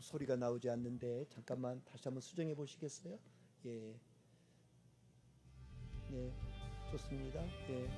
소리가 나오지 않는데 잠깐만 다시 한번 수정해 보시겠어요? 예, 네, 좋습니다. 예.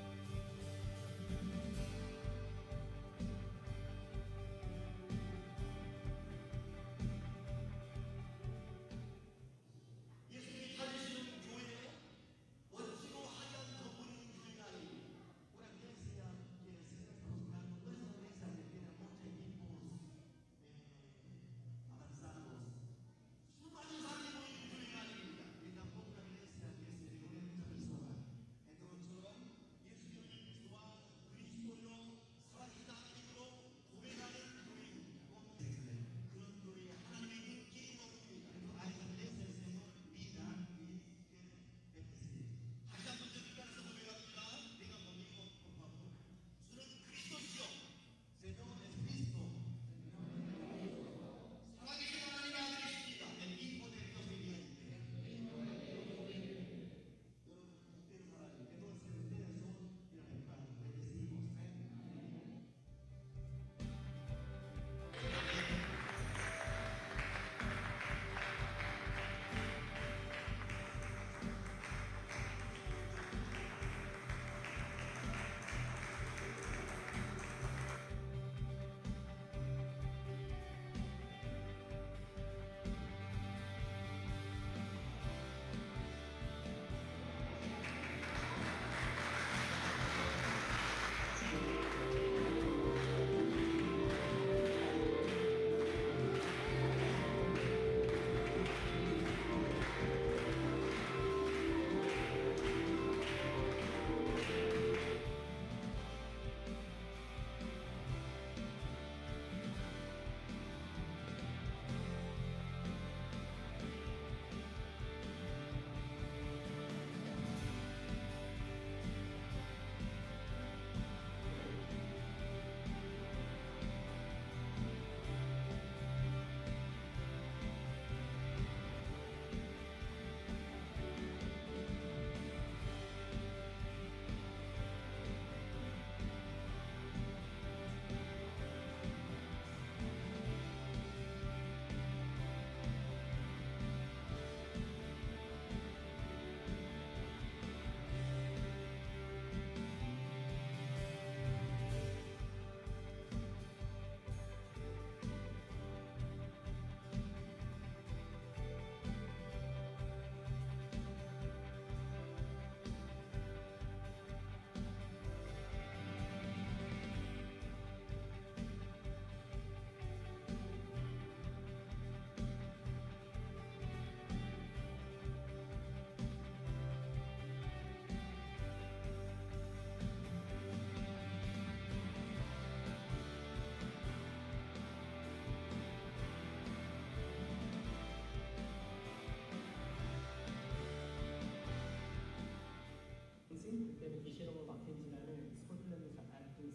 그때는 기시로고 마켄지나를 스코틀랜드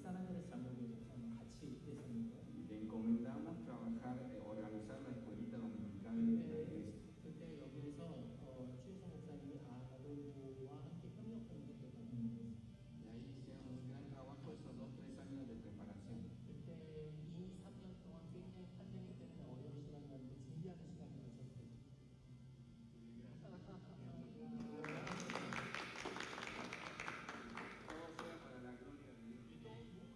사나데레스 장로교에서 같이 했었는데 Le encomendamos trabajar, organizar la escuelita dominical de la iglesia. 그때 여기에서 추유성 목사님이 아동부와 함께 협력하는 것도 많이 Y ahí hicieron un gran trabajo esos 2-3 años de preparación. 그때 2-3년 동안 굉장히 pandemic 때문에 어려운 시간이었는데 준비하는 시간이 있었어요. Todo fue para la gloria de Dios.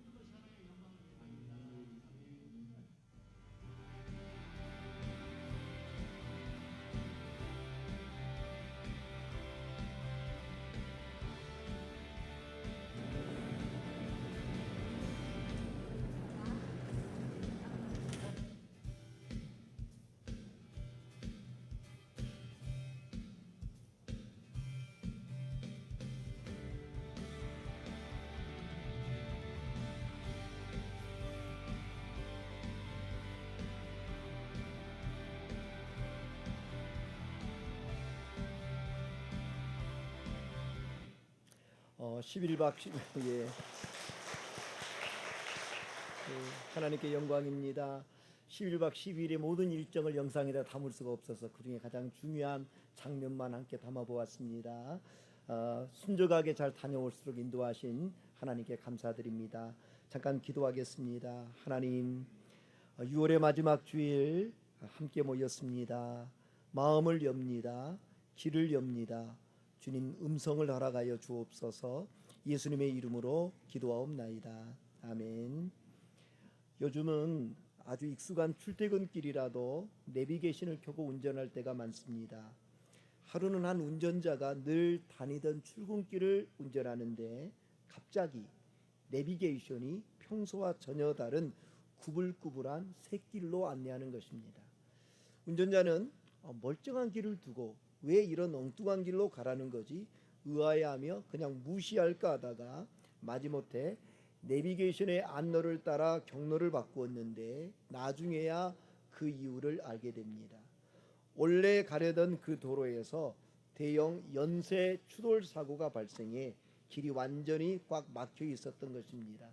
어, 11박 예. 하나님께 영광입니다. 11박 12일의 모든 일정을 영상에다 담을 수가 없어서 그중에 가장 중요한 장면만 함께 담아보았습니다. 순적하게 잘 다녀올수록 인도하신 하나님께 감사드립니다. 잠깐 기도하겠습니다. 하나님, 6월의 마지막 주일 함께 모였습니다. 마음을 엽니다. 길을 엽니다. 주님 음성을 허락하여 주옵소서. 예수님의 이름으로 기도하옵나이다. 아멘. 요즘은 아주 익숙한 출퇴근길이라도 내비게이션을 켜고 운전할 때가 많습니다. 하루는 한 운전자가 늘 다니던 출근길을 운전하는데 갑자기 내비게이션이 평소와 전혀 다른 구불구불한 샛길로 안내하는 것입니다. 운전자는 멀쩡한 길을 두고 왜 이런 엉뚱한 길로 가라는 거지 의아해하며 그냥 무시할까 하다가 마지못해 내비게이션의 안내를 따라 경로를 바꾸었는데 나중에야 그 이유를 알게 됩니다. 원래 가려던 그 도로에서 대형 연쇄 추돌 사고가 발생해 길이 완전히 꽉 막혀 있었던 것입니다.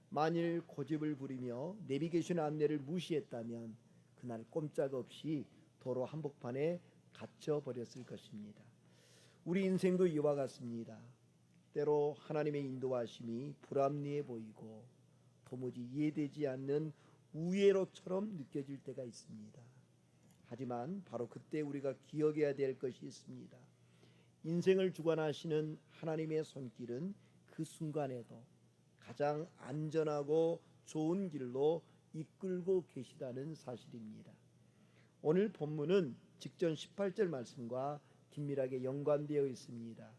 만일 고집을 부리며 내비게이션 안내를 무시했다면 그날 꼼짝없이 도로 한복판에 갇혀 버렸을 것입니다. 우리 인생도 이와 같습니다. 때로 하나님의 인도하심이 불합리해 보이고 도무지 이해되지 않는 우회로처럼 느껴질 때가 있습니다. 하지만 바로 그때 우리가 기억해야 될 것이 있습니다. 인생을 주관하시는 하나님의 손길은 그 순간에도 가장 안전하고 좋은 길로 이끌고 계시다는 사실입니다. 오늘 본문은 직전 18절 말씀과 긴밀하게 연관되어 있습니다.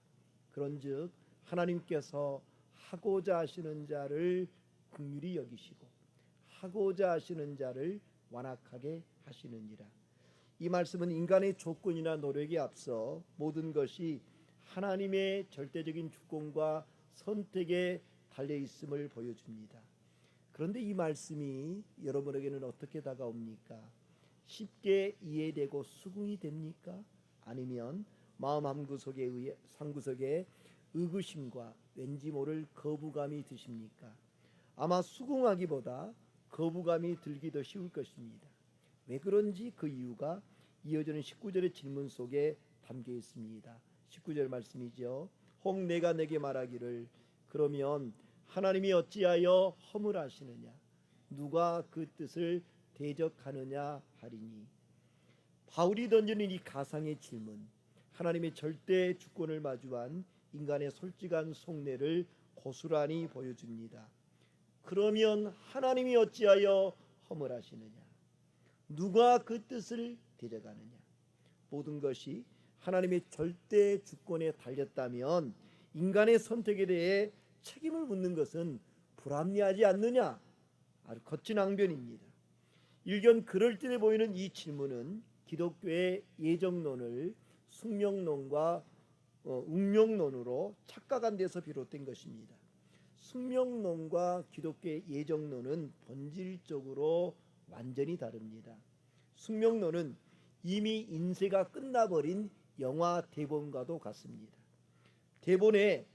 그런즉 하나님께서 하고자 하시는 자를 긍휼히 여기시고 하고자 하시는 자를 완악하게 하시느니라. 이 말씀은 인간의 조건이나 노력에 앞서 모든 것이 하나님의 절대적인 주권과 선택에 달려 있음을 보여줍니다. 그런데 이 말씀이 여러분에게는 어떻게 다가옵니까? 쉽게 이해되고 수긍이 됩니까? 아니면 마음 한구석에 의구심과 왠지 모를 거부감이 드십니까? 아마 수긍하기보다 거부감이 들기 더 쉬울 것입니다. 왜 그런지 그 이유가 이어지는 19절의 질문 속에 담겨 있습니다. 19절 말씀이죠. 혹 내가 내게 말하기를 그러면 하나님이 어찌하여 허물하시느냐 누가 그 뜻을 대적하느냐 하리니. 바울이 던지는 이 가상의 질문, 하나님의 절대 주권을 마주한 인간의 솔직한 속내를 고스란히 보여줍니다. 그러면 하나님이 어찌하여 허물하시느냐 누가 그 뜻을 대적하느냐. 모든 것이 하나님의 절대 주권에 달렸다면 인간의 선택에 대해 책임을 묻는 것은 불합리하지 않느냐. 아주 거친 앙변입니다. 일견 그럴듯해 보이는 이 질문은 기독교의 예정론을 숙명론과 운명론으로 착각한 데서 비롯된 것입니다. 숙명론과 기독교의 예정론은 본질적으로 완전히 다릅니다. 숙명론은 이미 인쇄가 끝나버린 영화 대본과도 같습니다. 대본에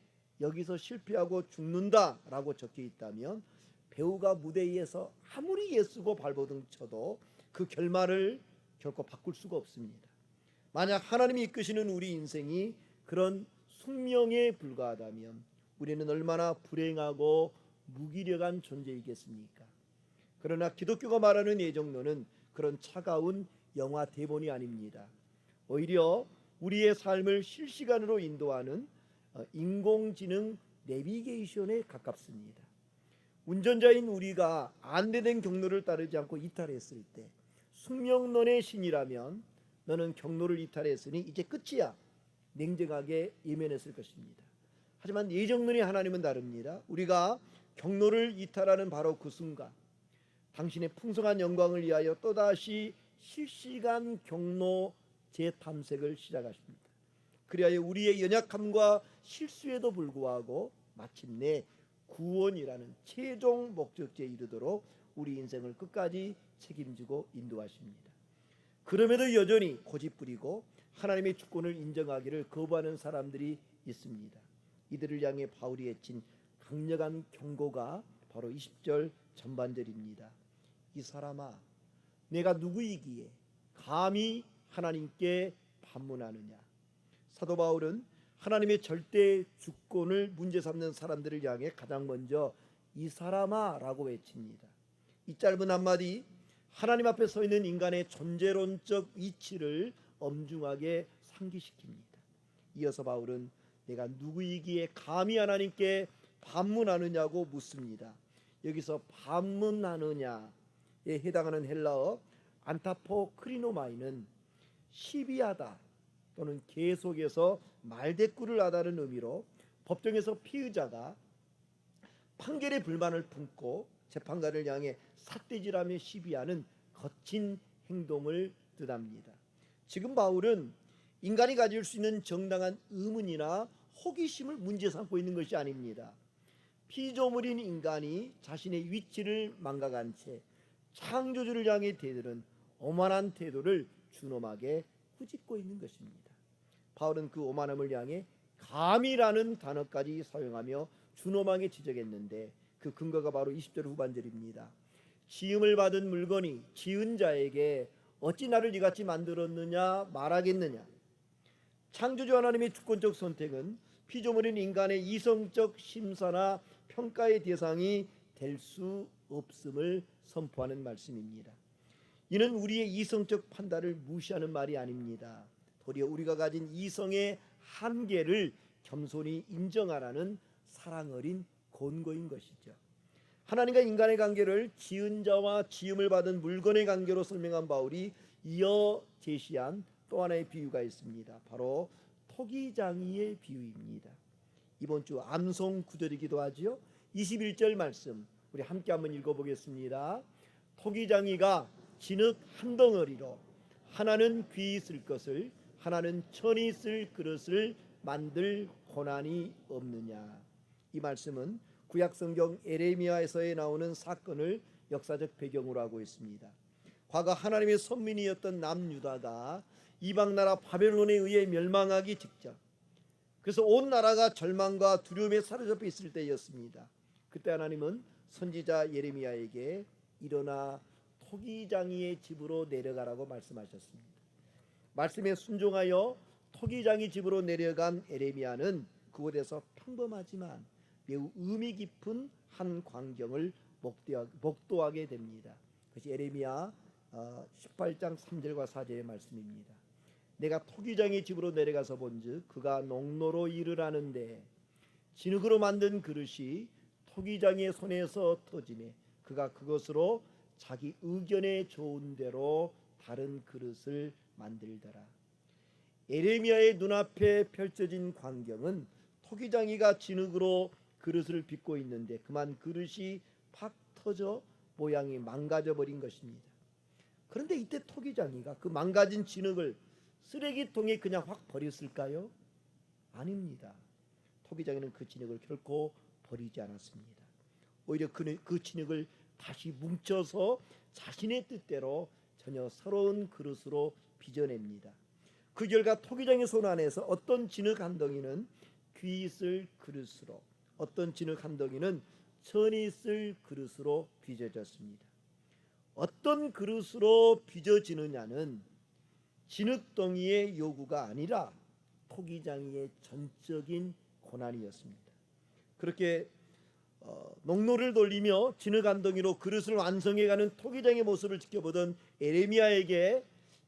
여기서 실패하고 죽는다라고 적혀 있다면 배우가 무대 위에서 아무리 애쓰고 발버둥 쳐도 그 결말을 결코 바꿀 수가 없습니다. 만약 하나님이 이끄시는 우리 인생이 그런 숙명에 불과하다면 우리는 얼마나 불행하고 무기력한 존재이겠습니까? 그러나 기독교가 말하는 예정론은 그런 차가운 영화 대본이 아닙니다. 오히려 우리의 삶을 실시간으로 인도하는 인공지능 내비게이션에 가깝습니다. 운전자인 우리가 안내된 경로를 따르지 않고 이탈했을 때 숙명론의 신이라면 너는 경로를 이탈했으니 이제 끝이야 냉정하게 예면했을 것입니다. 하지만 예정론의 하나님은 다릅니다. 우리가 경로를 이탈하는 바로 그 순간 당신의 풍성한 영광을 위하여 또다시 실시간 경로 재탐색을 시작하십니다. 그리하여 우리의 연약함과 실수에도 불구하고 마침내 구원이라는 최종 목적지에 이르도록 우리 인생을 끝까지 책임지고 인도하십니다. 그럼에도 여전히 고집부리고 하나님의 주권을 인정하기를 거부하는 사람들이 있습니다. 이들을 향해 바울이 외친 강력한 경고가 바로 20절 전반절입니다. 이 사람아 내가 누구이기에 감히 하나님께 반문하느냐. 사도 바울은 하나님의 절대 주권을 문제 삼는 사람들을 향해 가장 먼저 이 사람아 라고 외칩니다. 이 짧은 한마디 하나님 앞에 서 있는 인간의 존재론적 위치를 엄중하게 상기시킵니다. 이어서 바울은 내가 누구이기에 감히 하나님께 반문하느냐고 묻습니다. 여기서 반문하느냐에 해당하는 헬라어 안타포크리노마이는 시비하다 또는 계속해서 말대꾸를 하다는 의미로 법정에서 피의자가 판결에 불만을 품고 재판관을 향해 삿대질하며 시비하는 거친 행동을 뜻합니다. 지금 바울은 인간이 가질 수 있는 정당한 의문이나 호기심을 문제 삼고 있는 것이 아닙니다. 피조물인 인간이 자신의 위치를 망각한 채 창조주를 향해 대들은 오만한 태도를 준엄하게 꾸짖고 있는 것입니다. 바울은 그 오만함을 향해 감이라는 단어까지 사용하며 준엄하게 지적했는데 그 근거가 바로 20절 후반절입니다. 지음을 받은 물건이 지은 자에게 어찌 나를 이같이 만들었느냐 말하겠느냐. 창조주 하나님의 주권적 선택은 피조물인 인간의 이성적 심사나 평가의 대상이 될 수 없음을 선포하는 말씀입니다. 이는 우리의 이성적 판단을 무시하는 말이 아닙니다. 도리어 우리가 가진 이성의 한계를 겸손히 인정하라는 사랑 어린 권고인 것이죠. 하나님과 인간의 관계를 지은 자와 지음을 받은 물건의 관계로 설명한 바울이 이어 제시한 또 하나의 비유가 있습니다. 바로 토기장이의 비유입니다. 이번 주 암송 구절이기도 하지요. 21절 말씀 우리 함께 한번 읽어보겠습니다. 토기장이가 진흙 한 덩어리로 하나는 귀히 쓸 것을 하나는 천히 쓸 그릇을 만들 고난이 없느냐. 이 말씀은 구약성경 에레미야에서에 나오는 사건을 역사적 배경으로 하고 있습니다. 과거 하나님의 선민이었던 남유다가 이방나라 바벨론에 의해 멸망하기 직전, 그래서 온 나라가 절망과 두려움에 사로잡혀 있을 때였습니다. 그때 하나님은 선지자 예레미야에게 일어나 토기장이의 집으로 내려가라고 말씀하셨습니다. 말씀에 순종하여 토기장이 집으로 내려간 에레미야는 그곳에서 평범하지만 매우 의미 깊은 한 광경을 목도하게 됩니다. 그것이 에레미야 18장 3절과 4절의 말씀입니다. 내가 토기장의 집으로 내려가서 본즉 그가 농로로 일을 하는데 진흙으로 만든 그릇이 토기장의 손에서 터지매 그가 그것으로 자기 의견에 좋은 대로 다른 그릇을 만들더라. 에레미야의 눈앞에 펼쳐진 광경은 토기장이가 진흙으로 그릇을 빚고 있는데 그만 그릇이 팍 터져 모양이 망가져 버린 것입니다. 그런데 이때 토기장이가 그 망가진 진흙을 쓰레기통에 그냥 확 버렸을까요? 아닙니다. 토기장이는 그 진흙을 결코 버리지 않았습니다. 오히려 그 진흙을 다시 뭉쳐서 자신의 뜻대로 전혀 새로운 그릇으로 빚어냅니다. 그 결과 토기장의 손 안에서 어떤 진흙 한 덩이는 귀 있을 그릇으로, 어떤 진흙 한 덩이는 천이 있을 그릇으로 빚어졌습니다. 어떤 그릇으로 빚어지느냐는 진흙덩이의 요구가 아니라 토기장이의 전적인 고난이었습니다. 그렇게 농로를 돌리며 진흙 한 덩이로 그릇을 완성해가는 토기장의 모습을 지켜보던 에레미야에게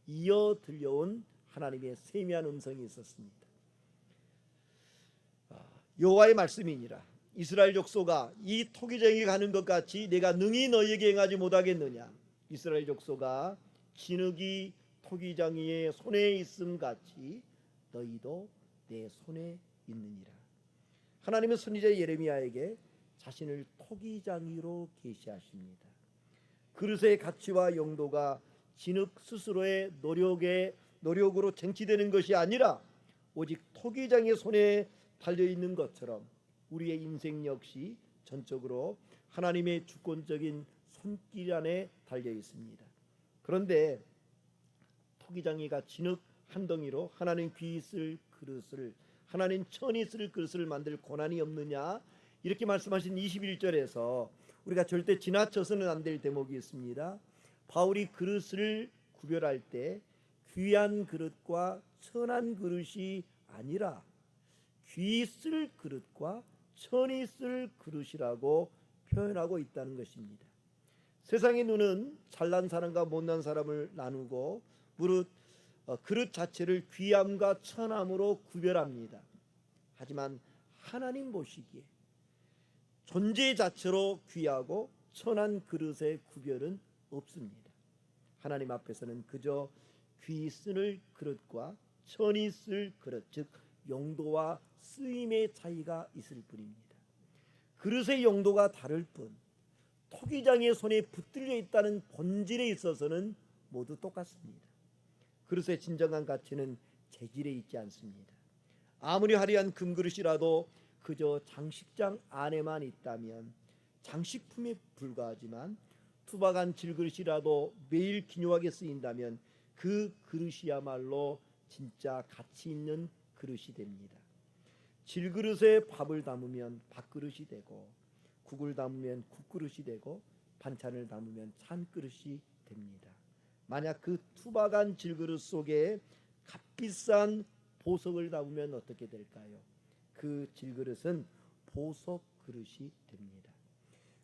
이어 들려온 하나님의 세미한 음성이 있었습니다. 여호와의 말씀이니라. 이스라엘 족속아, 이 토기장이 가는 것 같이 내가 능히 너희에게 행하지 못하겠느냐. 이스라엘 족속아, 진흙이 토기장이의 손에 있음 같이 너희도 내 손에 있느니라. 하나님은 선지자 예레미야에게 자신을 토기장이로 계시하십니다. 그릇의 가치와 용도가 진흙 스스로의 노력으로 쟁취되는 것이 아니라 오직 토기장의 손에 달려있는 것처럼 우리의 인생 역시 전적으로 하나님의 주권적인 손길 안에 달려 있습니다. 그런데 토기장이가 진흙 한 덩이로 하나님 귀 있을 그릇을, 하나님 천이 있을 그릇을 만들 고난이 없느냐, 이렇게 말씀하신 21절에서 우리가 절대 지나쳐서는 안 될 대목이 있습니다. 바울이 그릇을 구별할 때 귀한 그릇과 천한 그릇이 아니라 귀 있을 그릇과 천이 있을 그릇이라고 표현하고 있다는 것입니다. 세상의 눈은 잘난 사람과 못난 사람을 나누고 무릇 그릇 자체를 귀함과 천함으로 구별합니다. 하지만 하나님 보시기에 존재 자체로 귀하고 천한 그릇의 구별은 없습니다. 하나님 앞에서는 그저 귀 쓸 그릇과 천이 쓸 그릇, 즉 용도와 쓰임의 차이가 있을 뿐입니다. 그릇의 용도가 다를 뿐 토기장의 손에 붙들려 있다는 본질에 있어서는 모두 똑같습니다. 그릇의 진정한 가치는 재질에 있지 않습니다. 아무리 화려한 금그릇이라도 그저 장식장 안에만 있다면 장식품에 불과하지만 투박한 질그릇이라도 매일 기묘하게 쓰인다면 그 그릇이야말로 진짜 가치 있는 그릇이 됩니다. 질그릇에 밥을 담으면 밥그릇이 되고 국을 담으면 국그릇이 되고 반찬을 담으면 찬그릇이 됩니다. 만약 그 투박한 질그릇 속에 값비싼 보석을 담으면 어떻게 될까요? 그 질그릇은 보석 그릇이 됩니다.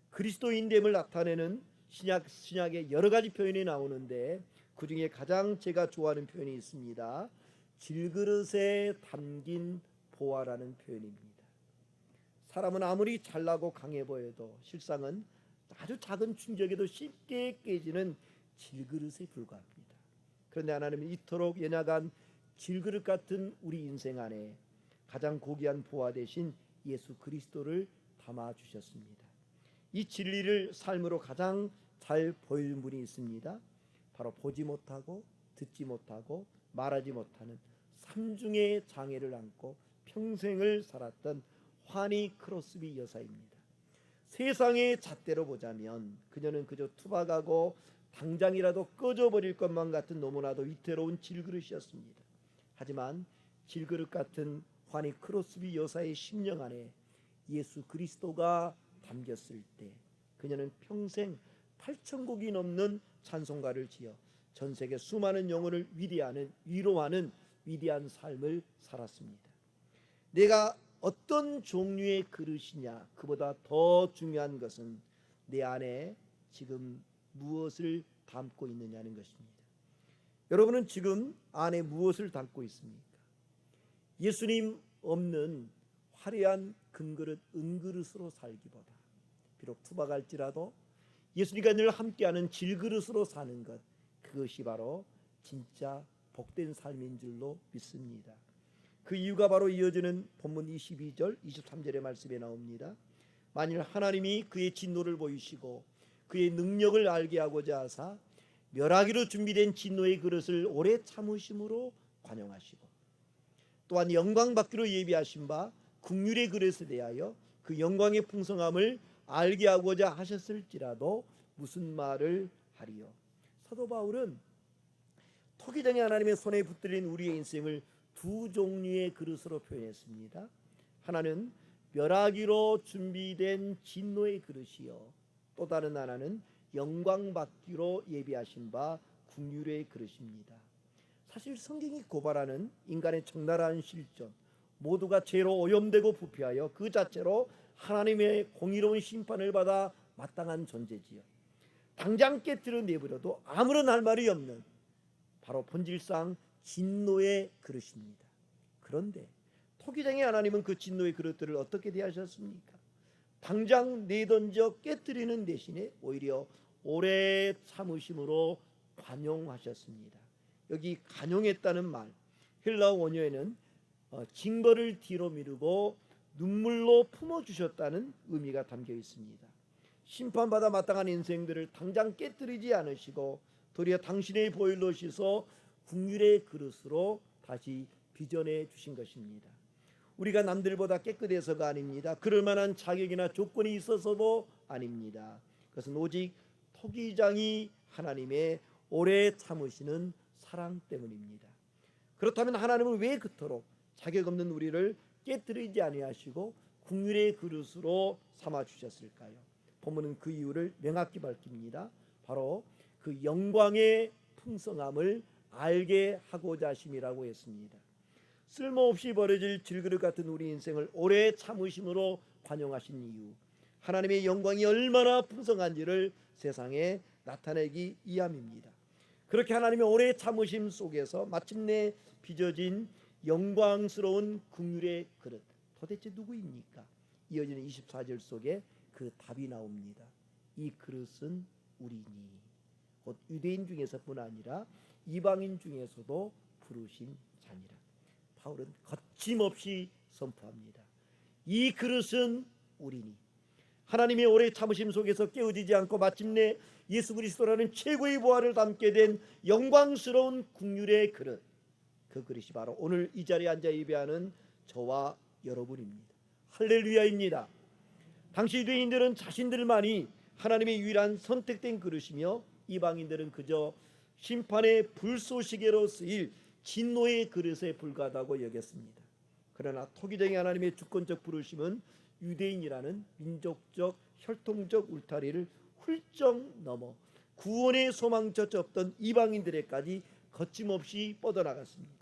그리스도인됨을 나타내는 신약에 여러 가지 표현이 나오는데 그 중에 가장 제가 좋아하는 표현이 있습니다. 질그릇에 담긴 보화라는 표현입니다. 사람은 아무리 잘나고 강해 보여도 실상은 아주 작은 충격에도 쉽게 깨지는 질그릇에 불과합니다. 그런데 하나님은 이토록 연약한 질그릇 같은 우리 인생 안에 가장 고귀한 보화 대신 예수 그리스도를 담아 주셨습니다. 이 진리를 삶으로 가장 잘 보여준 분이 있습니다. 바로 보지 못하고 듣지 못하고 말하지 못하는 삼중의 장애를 안고 평생을 살았던 환희 크로스비 여사입니다. 세상의 잣대로 보자면 그녀는 그저 투박하고 당장이라도 꺼져버릴 것만 같은 너무나도 위태로운 질그릇이었습니다. 하지만 질그릇 같은 환희 크로스비 여사의 심령 안에 예수 그리스도가 담겼을 때 그녀는 평생 8,000곡이 넘는 찬송가를 지어 전 세계 수많은 영혼을 위로하는 위대한 삶을 살았습니다. 내가 어떤 종류의 그릇이냐, 그보다 더 중요한 것은 내 안에 지금 무엇을 담고 있느냐는 것입니다. 여러분은 지금 안에 무엇을 담고 있습니까? 예수님 없는 화려한 금그릇, 은그릇으로 살기보다 비록 투박할지라도 예수님과 늘 함께하는 질그릇으로 사는 것, 그것이 바로 진짜 복된 삶인 줄로 믿습니다. 그 이유가 바로 이어지는 본문 22절, 23절의 말씀에 나옵니다. 만일 하나님이 그의 진노를 보이시고 그의 능력을 알게 하고자 하사 멸하기로 준비된 진노의 그릇을 오래 참으심으로 관용하시고 또한 영광 받기로 예비하신 바 긍휼의 그릇에 대하여 그 영광의 풍성함을 알게 하고자 하셨을지라도 무슨 말을 하리요. 사도 바울은 토기장의 하나님의 손에 붙들린 우리의 인생을 두 종류의 그릇으로 표현했습니다. 하나는 멸하기로 준비된 진노의 그릇이요, 또 다른 하나는 영광 받기로 예비하신 바 긍휼의 그릇입니다. 사실 성경이 고발하는 인간의 적나라한 실존, 모두가 죄로 오염되고 부패하여 그 자체로 하나님의 공의로운 심판을 받아 마땅한 존재지요. 당장 깨뜨려 내버려도 아무런 할 말이 없는 바로 본질상 진노의 그릇입니다. 그런데 토기장의 하나님은 그 진노의 그릇들을 어떻게 대하셨습니까? 당장 내던져 깨뜨리는 대신에 오히려 오래 참으심으로 관용하셨습니다. 여기 관용했다는 말, 헬라어 원어에는 징벌을 뒤로 미루고 눈물로 품어주셨다는 의미가 담겨 있습니다. 심판받아 마땅한 인생들을 당장 깨뜨리지 않으시고 도리어 당신의 보혈로 씻어 긍휼의 그릇으로 다시 빚어내 주신 것입니다. 우리가 남들보다 깨끗해서가 아닙니다. 그럴 만한 자격이나 조건이 있어서도 아닙니다. 그것은 오직 토기장이 하나님의 오래 참으시는 사랑 때문입니다. 그렇다면 하나님은 왜 그토록 자격 없는 우리를 깨뜨리지 아니하시고 긍휼의 그릇으로 삼아 주셨을까요? 본문은 그 이유를 명확히 밝힙니다. 바로 그 영광의 풍성함을 알게 하고자 하심이라고 했습니다. 쓸모없이 버려질 질그릇 같은 우리 인생을 오래 참으심으로 관용하신 이유, 하나님의 영광이 얼마나 풍성한지를 세상에 나타내기 위함입니다. 그렇게 하나님의 오래 참으심 속에서 마침내 빚어진 영광스러운 긍휼의 그릇, 도대체 누구입니까? 이어지는 24절 속에 그 답이 나옵니다. 이 그릇은 우리니, 곧 유대인 중에서뿐 아니라 이방인 중에서도 부르신 자니라. 바울은 거침없이 선포합니다. 이 그릇은 우리니. 하나님의 오래 참으심 속에서 깨어지지 않고 마침내 예수 그리스도라는 최고의 보화를 담게 된 영광스러운 긍휼의 그릇, 그 그릇이 바로 오늘 이 자리에 앉아 예배하는 저와 여러분입니다. 할렐루야입니다. 당시 유대인들은 자신들만이 하나님의 유일한 선택된 그릇이며 이방인들은 그저 심판의 불쏘시개로 쓰일 진노의 그릇에 불과하다고 여겼습니다. 그러나 토기장의 하나님의 주권적 부르심은 유대인이라는 민족적 혈통적 울타리를 훌쩍 넘어 구원의 소망조차 없던 이방인들에까지 거침없이 뻗어나갔습니다.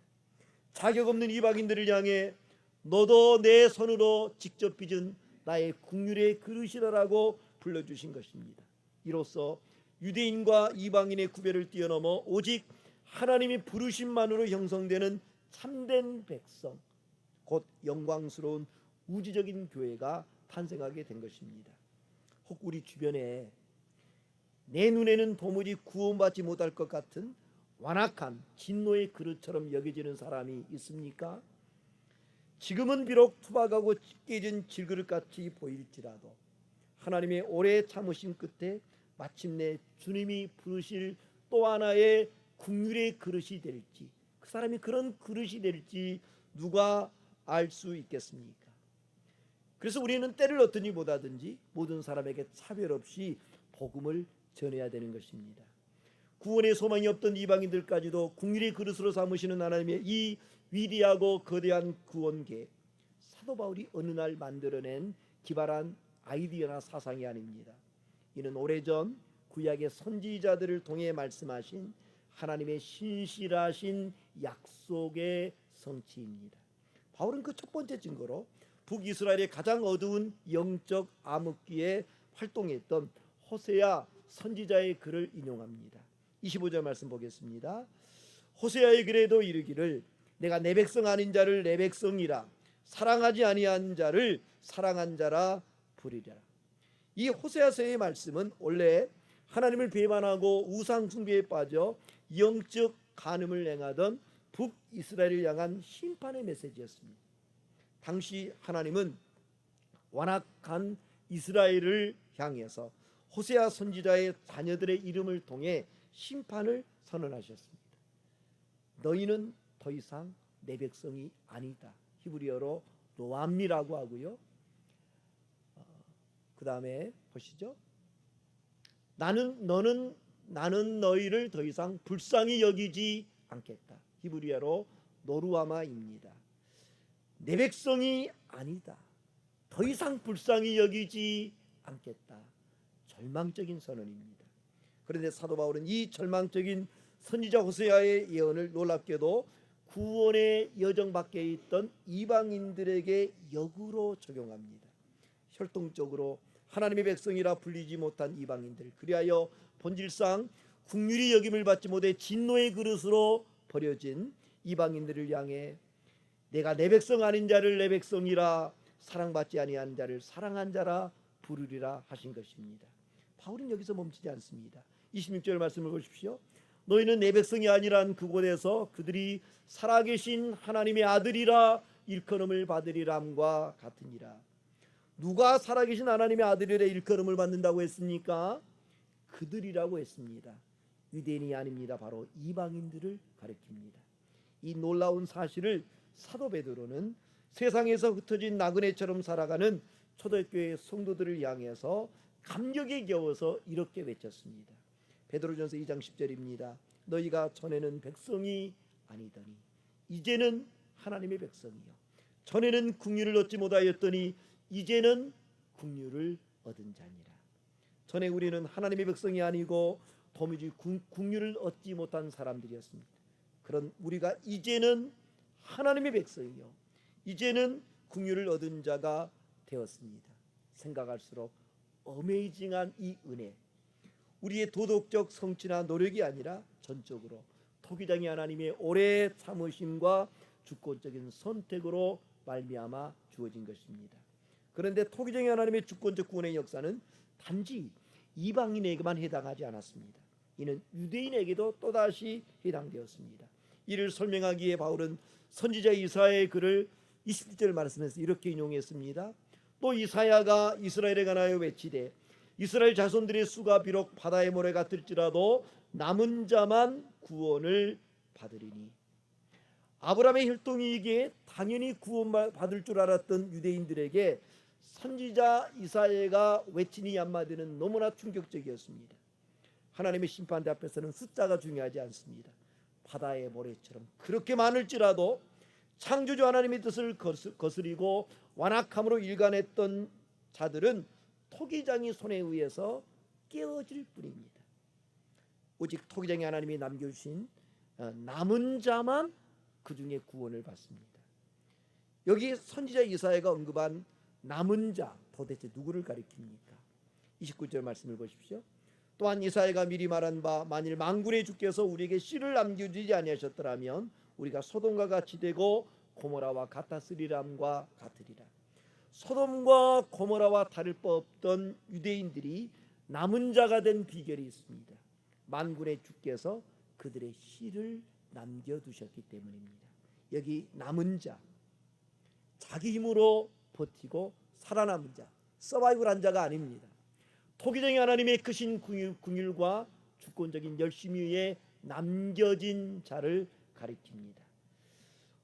자격 없는 이방인들을 향해 너도 내 손으로 직접 빚은 나의 긍휼의 그릇이라고 불러주신 것입니다. 이로써 유대인과 이방인의 구별을 뛰어넘어 오직 하나님의 부르심만으로 형성되는 참된 백성, 곧 영광스러운 우주적인 교회가 탄생하게 된 것입니다. 혹 우리 주변에 내 눈에는 도무지 구원받지 못할 것 같은 완악한 진노의 그릇처럼 여겨지는 사람이 있습니까? 지금은 비록 투박하고 깨진 질그릇같이 보일지라도 하나님의 오래 참으심 끝에 마침내 주님이 부르실 또 하나의 긍휼의 그릇이 될지, 그 사람이 그런 그릇이 될지 누가 알 수 있겠습니까? 그래서 우리는 때를 어떠니 보다든지 모든 사람에게 차별 없이 복음을 전해야 되는 것입니다. 구원의 소망이 없던 이방인들까지도 긍휼의 그릇으로 삼으시는 하나님의 이 위대하고 거대한 구원계, 사도 바울이 어느 날 만들어낸 기발한 아이디어나 사상이 아닙니다. 이는 오래전 구약의 선지자들을 통해 말씀하신 하나님의 신실하신 약속의 성취입니다. 바울은 그 첫 번째 증거로 북이스라엘의 가장 어두운 영적 암흑기에 활동했던 호세아 선지자의 글을 인용합니다. 25절 말씀 보겠습니다. 호세아의 글에도 이르기를 내가 내 백성 아닌 자를 내 백성이라, 사랑하지 아니한 자를 사랑한 자라 부르리라. 이 호세아서의 말씀은 원래 하나님을 배반하고 우상 숭배에 빠져 영적 간음을 행하던 북이스라엘을 향한 심판의 메시지였습니다. 당시 하나님은 완악한 이스라엘을 향해서 호세아 선지자의 자녀들의 이름을 통해 심판을 선언하셨습니다. 너희는 더 이상 내 백성이 아니다. 히브리어로 로암미라고 하고요. 그 다음에 보시죠. 나는 너희를 더 이상 불쌍히 여기지 않겠다. 히브리어로 노루아마입니다. 내 백성이 아니다. 더 이상 불쌍히 여기지 않겠다. 절망적인 선언입니다. 그런데 사도 바울은 이 절망적인 선지자 호세아의 예언을 놀랍게도 구원의 여정 밖에 있던 이방인들에게 역으로 적용합니다. 혈통적으로 하나님의 백성이라 불리지 못한 이방인들, 그리하여 본질상 긍휼히 여김을 받지 못해 진노의 그릇으로 버려진 이방인들을 향해 내가 내 백성 아닌 자를 내 백성이라, 사랑받지 아니한 자를 사랑한 자라 부르리라 하신 것입니다. 바울은 여기서 멈추지 않습니다. 26절 말씀을 보십시오. 너희는 내 백성이 아니란 그곳에서 그들이 살아계신 하나님의 아들이라 일컬음을 받으리람과 같으니라. 누가 살아계신 하나님의 아들이라 일컬음을 받는다고 했습니까? 그들이라고 했습니다. 유대인이 아닙니다. 바로 이방인들을 가리킵니다. 이 놀라운 사실을 사도 베드로는 세상에서 흩어진 나그네처럼 살아가는 초대교회 성도들을 향해서 감격에 겨워서 이렇게 외쳤습니다. 베드로전서 2장 10절입니다. 너희가 전에는 백성이 아니더니 이제는 하나님의 백성이요, 전에는 긍휼을 얻지 못하였더니 이제는 긍휼을 얻은 자니라. 전에 우리는 하나님의 백성이 아니고 도무지 긍휼을 얻지 못한 사람들이었습니다. 그런 우리가 이제는 하나님의 백성이요, 이제는 긍휼을 얻은 자가 되었습니다. 생각할수록 어메이징한 이 은혜, 우리의 도덕적 성취나 노력이 아니라 전적으로 토기장이 하나님의 오래 참으심과 주권적인 선택으로 말미암아 주어진 것입니다. 그런데 토기장이 하나님의 주권적 구원의 역사는 단지 이방인에게만 해당하지 않았습니다. 이는 유대인에게도 또다시 해당되었습니다. 이를 설명하기에 바울은 선지자 이사야의 글을 27절 말씀에서 이렇게 인용했습니다. 또 이사야가 이스라엘에 관하여 외치되 이스라엘 자손들의 수가 비록 바다의 모래 같을지라도 남은 자만 구원을 받으리니. 아브라함의 혈통이기에 당연히 구원받을 줄 알았던 유대인들에게 선지자 이사야가 외친 이 한마디는 너무나 충격적이었습니다. 하나님의 심판대 앞에서는 숫자가 중요하지 않습니다. 바다의 모래처럼 그렇게 많을지라도 창조주 하나님의 뜻을 거스리고 완악함으로 일관했던 자들은 토기장이 손에 의해서 깨어질 뿐입니다. 오직 토기장이 하나님이 남겨주신 남은 자만 그 중에 구원을 받습니다. 여기 선지자 이사야가 언급한 남은 자, 도대체 누구를 가리킵니까? 29절 말씀을 보십시오. 또한 이사야가 미리 말한 바 만일 만군의 주께서 우리에게 씨를 남겨주지 아니하셨더라면 우리가 소돔과 같이 되고 고모라와 같았으리람과 같으리라. 소돔과 고모라와 다를 바 없던 유대인들이 남은 자가 된 비결이 있습니다. 만군의 주께서 그들의 씨를 남겨두셨기 때문입니다. 여기 남은 자, 자기 힘으로 버티고 살아남은 자, 서바이벌한 자가 아닙니다. 토기장이 하나님의 크신 긍휼과 주권적인 열심 위에 남겨진 자를 가리킵니다.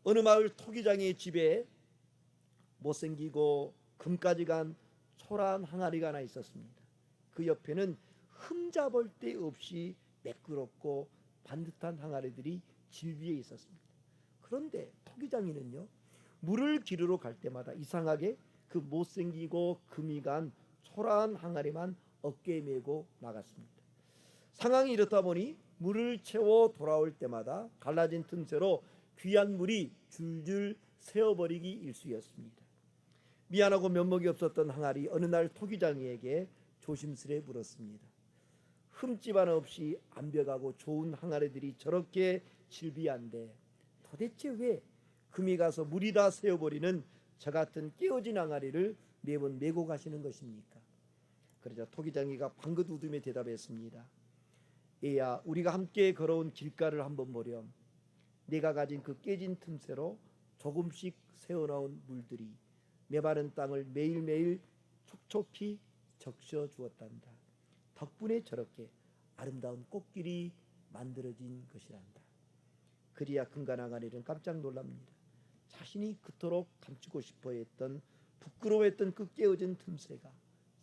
어느 마을 토기장의 집에 못생기고 금까지 간 초라한 항아리가 하나 있었습니다. 그 옆에는 흠잡을 데 없이 매끄럽고 반듯한 항아리들이 질 위에 있었습니다. 그런데 토기장이는요, 물을 기르러 갈 때마다 이상하게 그 못생기고 금이 간 초라한 항아리만 어깨에 메고 나갔습니다. 상황이 이렇다 보니 물을 채워 돌아올 때마다 갈라진 틈새로 귀한 물이 줄줄 새어버리기 일쑤였습니다. 미안하고 면목이 없었던 항아리 어느 날 토기장이에게 조심스레 물었습니다. 흠집 하나 없이 완벽하고 좋은 항아리들이 저렇게 질비한데 도대체 왜 금이 가서 물이 다 새어버리는 저 같은 깨어진 항아리를 매번 메고 가시는 것입니까? 그러자 토기장이가 방긋 웃으며 대답했습니다. 얘야, 우리가 함께 걸어온 길가를 한번 보렴. 내가 가진 그 깨진 틈새로 조금씩 새어나온 물들이 메마른 땅을 매일매일 촉촉히 적셔 주었단다. 덕분에 저렇게 아름다운 꽃길이 만들어진 것이란다. 그리야 금간 항아리는 깜짝 놀랍니다. 자신이 그토록 감추고 싶어 했던, 부끄러워했던 그 깨어진 틈새가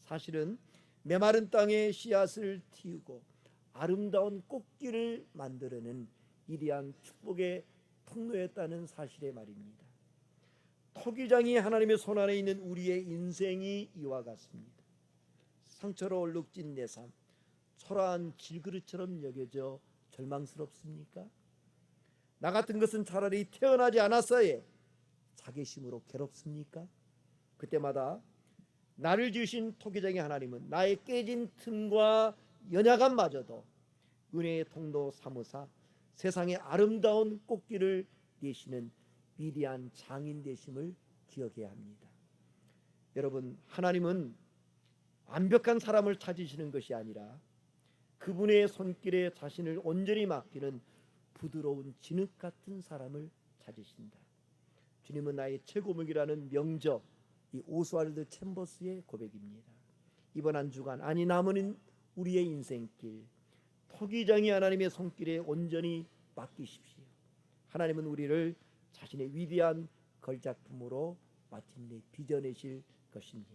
사실은 메마른 땅에 씨앗을 틔우고 아름다운 꽃길을 만들어낸 위대한 축복의 통로였다는 사실의 말입니다. 토기장이 하나님의 손안에 있는 우리의 인생이 이와 같습니다. 상처로 얼룩진 내 삶, 초라한 질그릇처럼 여겨져 절망스럽습니까? 나 같은 것은 차라리 태어나지 않았어야 자괴심으로 괴롭습니까? 그때마다 나를 지으신 토기장의 하나님은 나의 깨진 틈과 연약함마저도 은혜의 통로 삼으사 세상의 아름다운 꽃길을 내시는 위대한 장인 되심을 기억해야 합니다. 여러분, 하나님은 완벽한 사람을 찾으시는 것이 아니라 그분의 손길에 자신을 온전히 맡기는 부드러운 진흙 같은 사람을 찾으신다. 주님은 나의 최고목이라는 명저, 이 오스왈드 챔버스의 고백입니다. 이번 한 주간, 아니 남은 우리의 인생길, 토기장이 하나님의 손길에 온전히 맡기십시오. 하나님은 우리를 자신의 위대한 걸작품으로 마침내 빚어내실 것입니다.